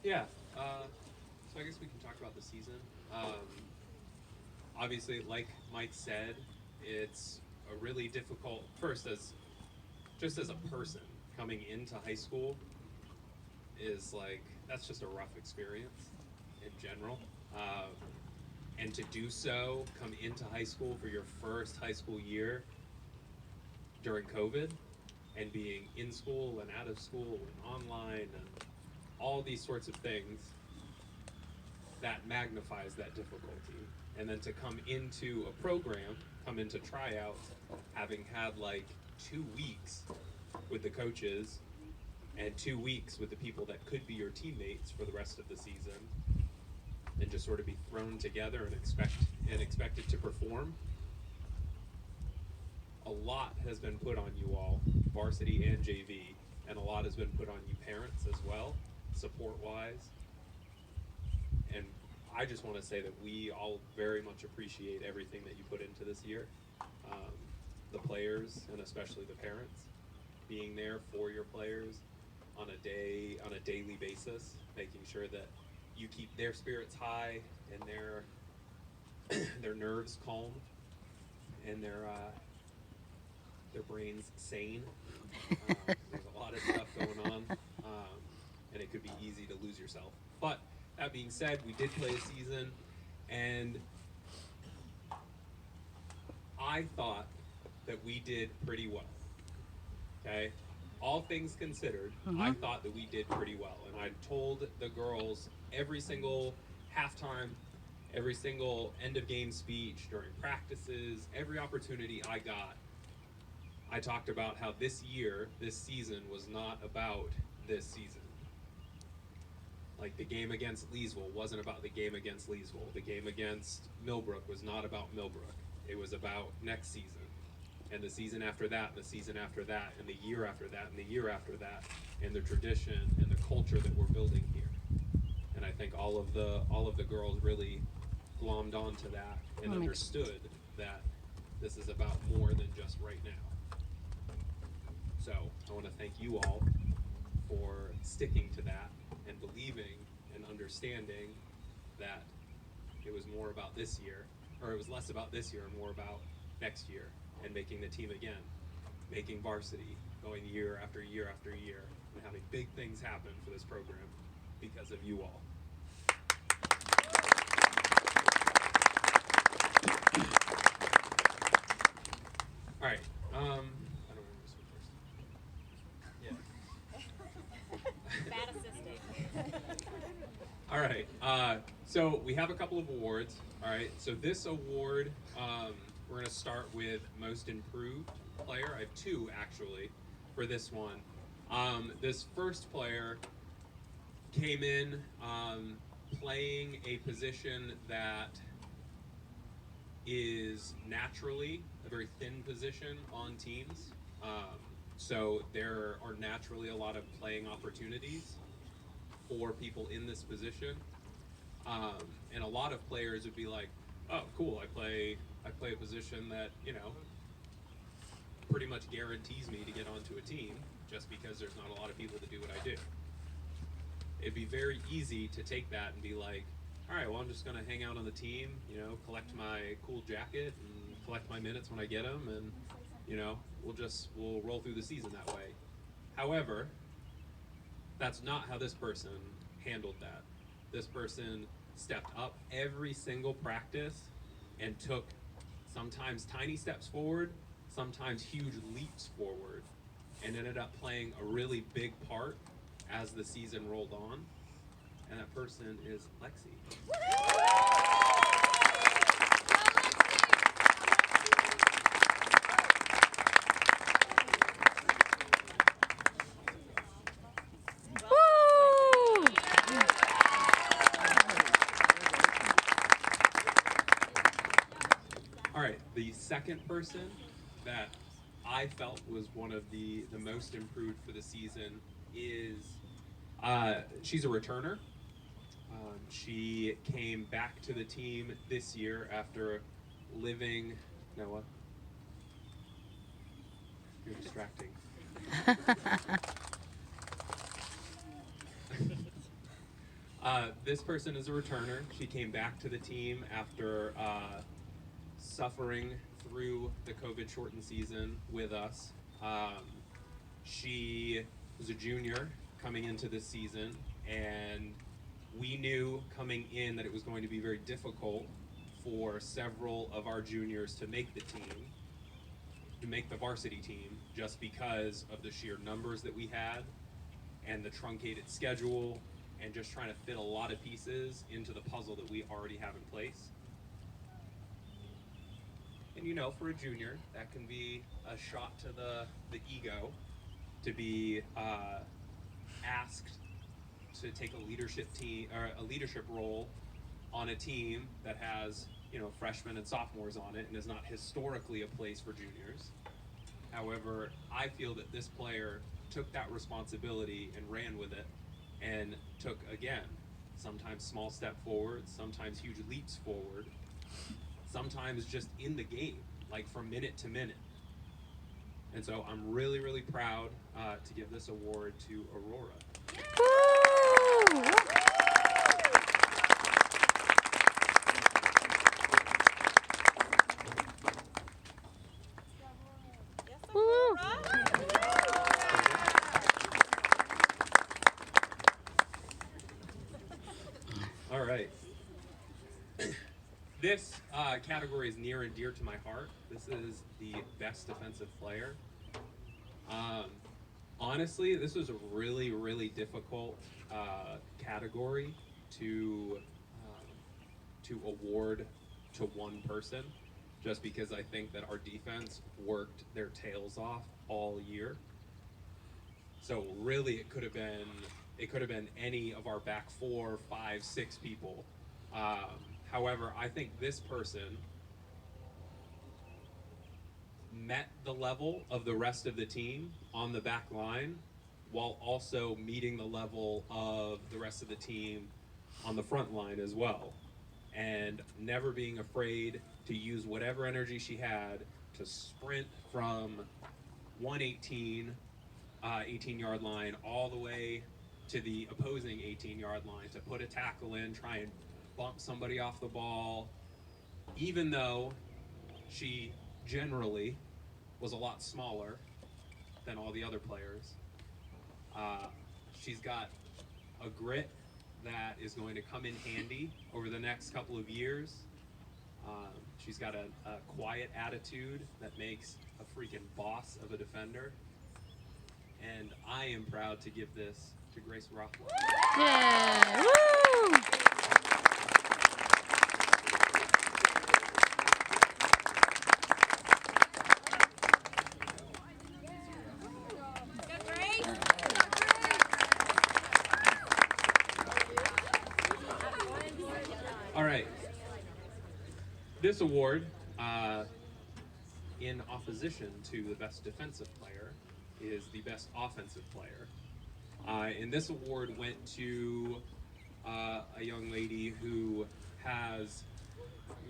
Yeah. So I guess we can talk about the season. Um, Obviously, like Mike said, it's a really difficult first as just as a person coming into high school is like that's just a rough experience in general. Um, and to do so, come into high school for your first high school year during COVID, and being in school and out of school and online and all these sorts of things that magnifies that difficulty. And then to come into a program, come into tryouts, having had like 2 weeks with the coaches and 2 weeks with the people that could be your teammates for the rest of the season, and just sort of be thrown together and expected to perform. A lot has been put on you all, varsity and JV, and a lot has been put on you parents as well, support wise. And I just want to say that we all very much appreciate everything that you put into this year. Um, the players and especially the parents being there for your players on a daily basis, making sure that you keep their spirits high and their nerves calm and their brains sane. There's a lot of stuff going on, and it could be easy to lose yourself. But that being said, we did play a season, and I thought that we did pretty well. Okay, all things considered, I Mm-hmm. thought that we did pretty well, and I told the girls every single halftime, every single end of game speech during practices, every opportunity I got, I talked about how this year, this season was not about this season. Like the game against Leesville wasn't about the game against Leesville. The game against Millbrook was not about Millbrook. It was about next season, and the season after that, and the season after that, and the year after that, and the year after that, and the tradition and the culture that we're building here. And I think all of the girls really glommed onto that and That makes understood that this is about more than just right now. So I want to thank you all for sticking to that and believing and understanding that it was more about this year, or it was less about this year and more about next year, and making the team again, making varsity, going year after year after year, and having big things happen for this program because of you all. All right. I don't remember this one first. Yeah. Bad assisting. All right. So we have a couple of awards. All right. So this award, we're going to start with most improved player. I have two actually for this one. This first player came in playing a position that is naturally a very thin position on teams. Um, so there are naturally a lot of playing opportunities for people in this position. Um, and a lot of players would be like, "Oh, cool! I play a position that pretty much guarantees me to get onto a team, just because there's not a lot of people that do what I do." It'd be very easy to take that and be like, "All right, well, I'm just gonna hang out on the team, collect my cool jacket and collect my minutes when I get them, and we'll roll through the season that way." However, that's not how this person handled that. This person stepped up every single practice and took sometimes tiny steps forward, sometimes huge leaps forward, and ended up playing a really big part as the season rolled on. And that person is Lexi. Woo! All right, the second person that I felt was one of the most improved for the season is she's a returner. She came back to the team this year after living. Noah, you're distracting. This person is a returner. She came back to the team after suffering through the COVID shortened season with us. She was a junior coming into this season, and we knew coming in that it was going to be very difficult for several of our juniors to make the team, to make the varsity team, just because of the sheer numbers that we had and the truncated schedule and just trying to fit a lot of pieces into the puzzle that we already have in place. And you know, for a junior, that can be a shot to the ego to be asked to take a leadership team or a leadership role on a team that has, you know, freshmen and sophomores on it and is not historically a place for juniors. However, I feel that this player took that responsibility and ran with it and took, again, sometimes small step forward, sometimes huge leaps forward, sometimes just in the game, like from minute to minute. And so I'm really, really proud to give this award to Aurora. All right. This category is near and dear to my heart. This is the best defensive player. Honestly, this was a really, really difficult category to award to one person, just because I think that our defense worked their tails off all year. So really, it could have been any of our back 4, 5, 6 people. However, I think this person met the level of the rest of the team on the back line while also meeting the level of the rest of the team on the front line as well, and never being afraid to use whatever energy she had to sprint from 118 18-yard line all the way to the opposing 18-yard line to put a tackle in, try and bump somebody off the ball, even though she generally was a lot smaller than all the other players. She's got a grit that is going to come in handy over the next couple of years. She's got a quiet attitude that makes a freaking boss of a defender. And I am proud to give this to Grace Rothwell. Yeah! Woo! All right. This award, in opposition to the best defensive player, is the best offensive player. And this award went to a young lady who has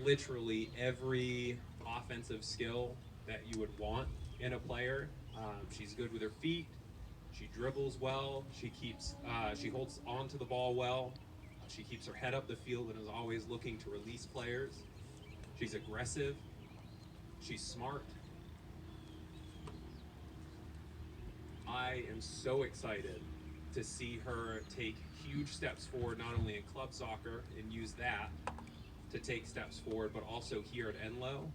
literally every offensive skill that you would want in a player. She's good with her feet. She dribbles well. She holds on to the ball well. She keeps her head up the field and is always looking to release players. She's aggressive. She's smart. I am so excited to see her take huge steps forward, not only in club soccer and use that to take steps forward, but also here at Enloe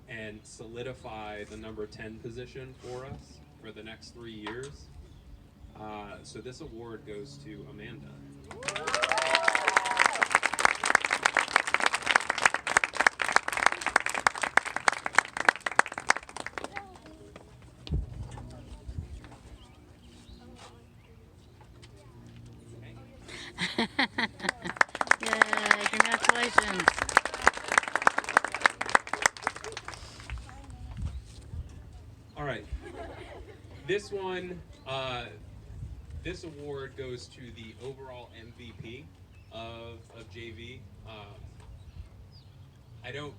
and solidify the number 10 position for us for the next 3 years. So this award goes to Amanda. Yay, congratulations. All right. This one, this award goes to the overall MVP of JV. I don't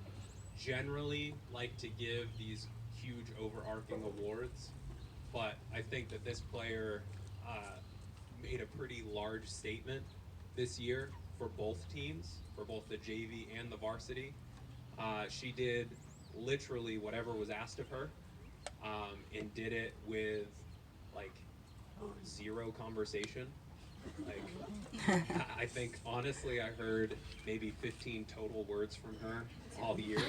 generally like to give these huge overarching awards, but I think that this player made a pretty large statement this year for both teams, for both the JV and the varsity. She did literally whatever was asked of her, and did it with like zero conversation. Like, I think honestly, I heard maybe 15 total words from her all year.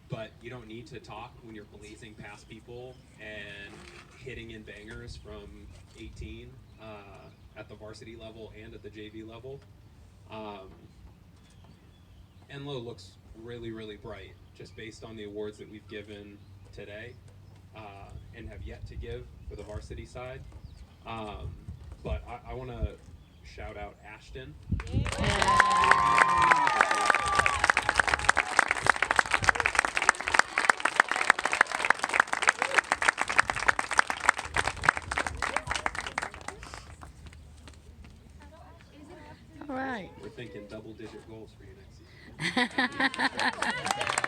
But you don't need to talk when you're blazing past people and hitting in bangers from 18 at the varsity level and at the JV level. Um, Enlo looks really, really bright just based on the awards that we've given today and have yet to give for the varsity side. Um, but I want to shout out Ashton. All right. We're thinking double-digit goals for you next season.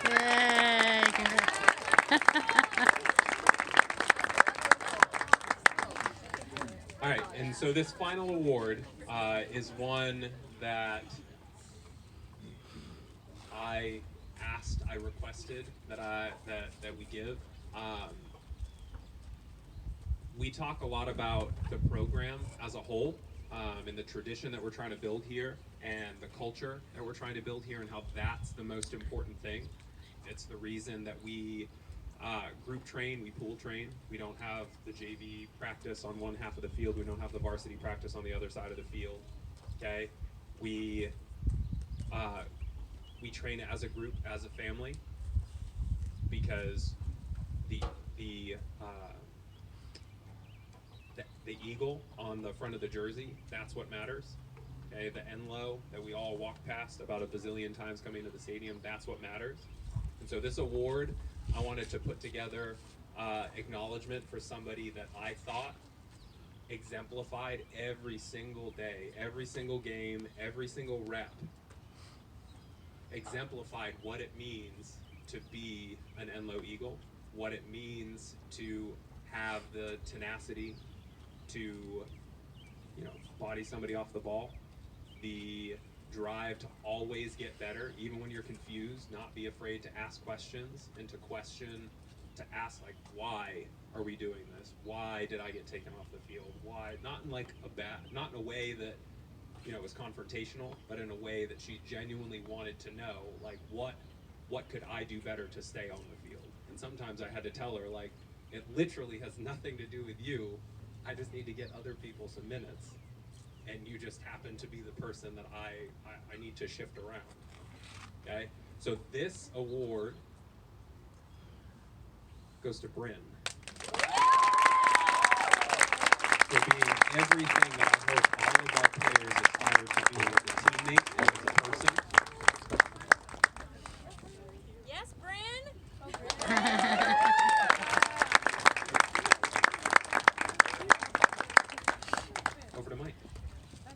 Yay! Congrats. All right, and so this final award is one that I asked, I requested that we give. We talk a lot about the program as a whole, and the tradition that we're trying to build here, and the culture that we're trying to build here, and how that's the most important thing. It's the reason that we group train, we pool train. We don't have the JV practice on one half of the field. We don't have the varsity practice on the other side of the field. Okay, we train as a group, as a family, because the the the eagle on the front of the jersey, that's what matters. Okay, the Enlo that we all walk past about a bazillion times coming to the stadium, that's what matters. And so this award, I wanted to put together acknowledgement for somebody that I thought exemplified every single day, every single game, every single rep, exemplified what it means to be an Enlo Eagle, what it means to have the tenacity to, you know, body somebody off the ball, the drive to always get better, even when you're confused, not be afraid to ask questions and to ask like, why are we doing this? Why did I get taken off the field? Why? Not in like not in a way that, you know, was confrontational, but in a way that she genuinely wanted to know, like, what could I do better to stay on the field? And sometimes I had to tell her, like, it literally has nothing to do with you. I just need to get other people some minutes, and you just happen to be the person that I need to shift around. Okay? So this award goes to Bryn for being everything that I hope all of our players aspire to be as a teammate and as a person.